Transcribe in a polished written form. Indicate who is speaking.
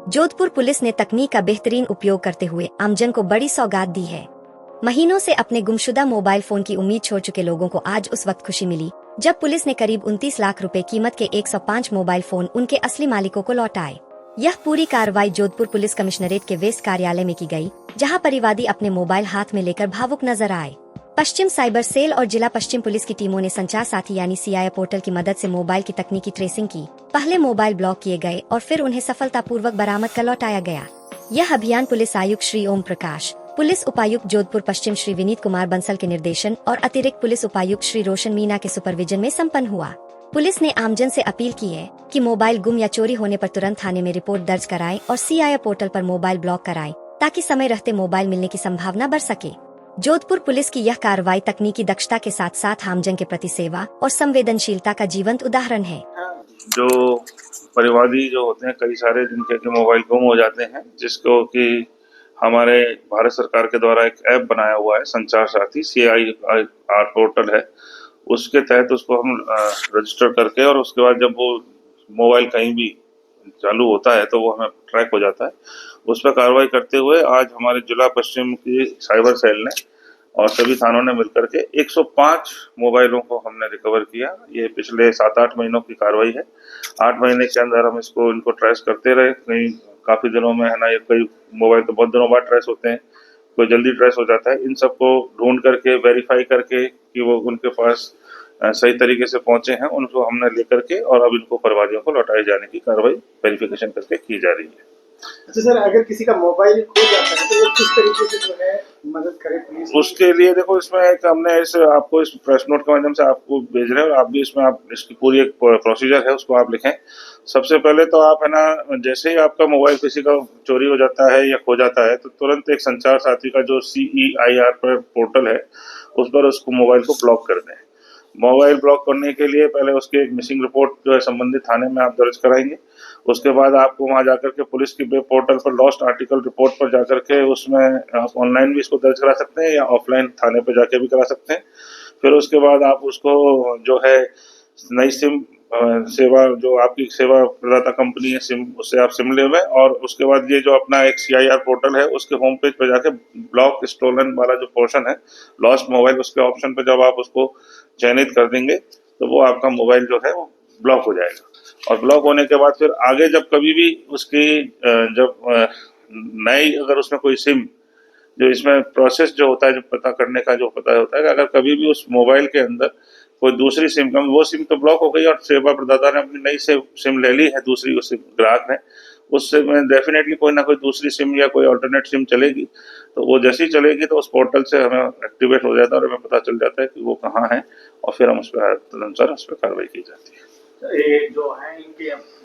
Speaker 1: Jodhpur police ने तकनीक का बेहतरीन उपयोग करते हुए आमजन को बड़ी सौगात दी है। महीनों से अपने गुमशुदा मोबाइल फोन की उम्मीद छोड़ चुके लोगों को आज उस वक्त खुशी मिली जब पुलिस ने करीब 29 लाख रुपए कीमत के 105 मोबाइल फोन उनके असली मालिकों को लौटाए। यह पूरी कार्रवाई जोधपुर पुलिस कमिश्नरेट के वेस्ट कार्यालय में की गई, जहां परिवादी अपने मोबाइल हाथ में लेकर भावुक नजर आए। पश्चिम साइबर सेल और जिला पश्चिम पुलिस की टीमों ने संचार साथी यानी CI पोर्टल की मदद से मोबाइल की तकनीकी ट्रेसिंग की। पहले मोबाइल ब्लॉक किए गए और फिर उन्हें सफलतापूर्वक बरामद कर लौटाया गया। यह अभियान पुलिस आयुक्त श्री ओम प्रकाश, पुलिस उपायुक्त जोधपुर पश्चिम श्री विनीत कुमार बंसल के निर्देशन और अतिरिक्त पुलिस उपायुक्त श्री रोशन मीना के सुपरविजन में संपन्न हुआ। पुलिस ने आमजन से अपील की है कि मोबाइल गुम या चोरी होने पर तुरंत थाने में रिपोर्ट दर्ज कराएं और CI पोर्टल पर मोबाइल ब्लॉक कराएं ताकि समय रहते मोबाइल मिलने की संभावना बढ़ सके। जोधपुर पुलिस की यह कार्रवाई तकनीकी दक्षता के साथ साथ आमजन के प्रति सेवा और संवेदनशीलता का जीवंत उदाहरण है।
Speaker 2: जो परिवादी जो होते हैं कई सारे जिनके के मोबाइल गुम हो जाते हैं, जिसको कि हमारे भारत सरकार के द्वारा एक ऐप बनाया हुआ है संचार साथी CI पोर्टल है, उसके तहत उसको हम रजिस्टर करके और उसके बाद जब वो मोबाइल कहीं भी चालू होता है तो वो हमें ट्रैक हो जाता है। उस पर कार्रवाई करते हुए आज हमारे जिला पश्चिम की साइबर सेल ने और सभी थानों ने मिलकर के 105 मोबाइलों को हमने रिकवर किया। ये पिछले 7-8 महीनों की कार्रवाई है। 8 महीने के अंदर हम इनको ट्रेस करते रहे। कहीं काफी दिनों में है ना, ये कई मोबाइल तो बहुत दिनों बाद ट्रेस होते हैं, कोई जल्दी ट्रेस हो जाता है। इन सबको ढूंढ करके वेरीफाई करके कि वो उनके पास सही तरीके से पहुंचे हैं, उनको हमने लेकर के और अब इनको परिवादियों को लौटाए जाने की कार्रवाई वेरिफिकेशन करके की जा रही है।
Speaker 3: अच्छा सर, अगर किसी का मोबाइल खो जाता है तो वो किस तरीके से जो है मदद करे पुलिस?
Speaker 2: उसके लिए देखो, इसमें एक हमने आपको इस प्रेस नोट के माध्यम से आपको भेज रहे हैं और आप भी इसमें आप इसकी पूरी एक प्रोसीजर है उसको आप लिखें। सबसे पहले तो आप है ना, जैसे ही आपका मोबाइल किसी का चोरी हो जाता है या खो जाता है तो तुरंत एक संचार साथी का जो CEIR पर पोर्टल है उस पर उसको मोबाइल को ब्लॉक कर दें। मोबाइल ब्लॉक करने के लिए पहले उसकी एक मिसिंग रिपोर्ट जो है संबंधित थाने में आप दर्ज कराएंगे। उसके बाद आपको वहां जाकर के पुलिस की वेब पोर्टल पर लॉस्ट आर्टिकल रिपोर्ट पर जाकर के उसमें आप ऑनलाइन भी इसको दर्ज करा सकते हैं या ऑफलाइन थाने पर जाके भी करा सकते हैं। फिर उसके बाद आप उसको जो है नई सिम सेवा जो आपकी सेवा प्रदाता कंपनी है सिम, उससे आप सिम ले लें और उसके बाद ये जो अपना एक CIR पोर्टल है उसके होम पेज पर जाके ब्लॉक स्टोलन वाला जो पोर्शन है लॉस्ट मोबाइल, उसके ऑप्शन पर जब आप उसको चयनित कर देंगे तो वो आपका मोबाइल जो है वो ब्लॉक हो जाएगा। और ब्लॉक होने के बाद फिर आगे जब कभी भी उसकी जब नई अगर उसमें कोई सिम जो इसमें प्रोसेस जो होता है जो पता करने का जो पता होता है कि अगर कभी भी उस मोबाइल के अंदर कोई दूसरी सिम का, वो सिम तो ब्लॉक हो गई और सेवा प्रदाता ने अपनी नई सिम ले ली है दूसरी, उस ग्राहक ने उससे डेफिनेटली कोई ना कोई दूसरी सिम या कोई अल्टरनेट सिम चलेगी, तो वो जैसी चलेगी तो उस पोर्टल से हमें एक्टिवेट हो जाता है और हमें पता चल जाता है कि वो कहाँ है और फिर हम उस पर तदनुसार उस पर कार्रवाई की जाती है।
Speaker 3: ये जो है इनके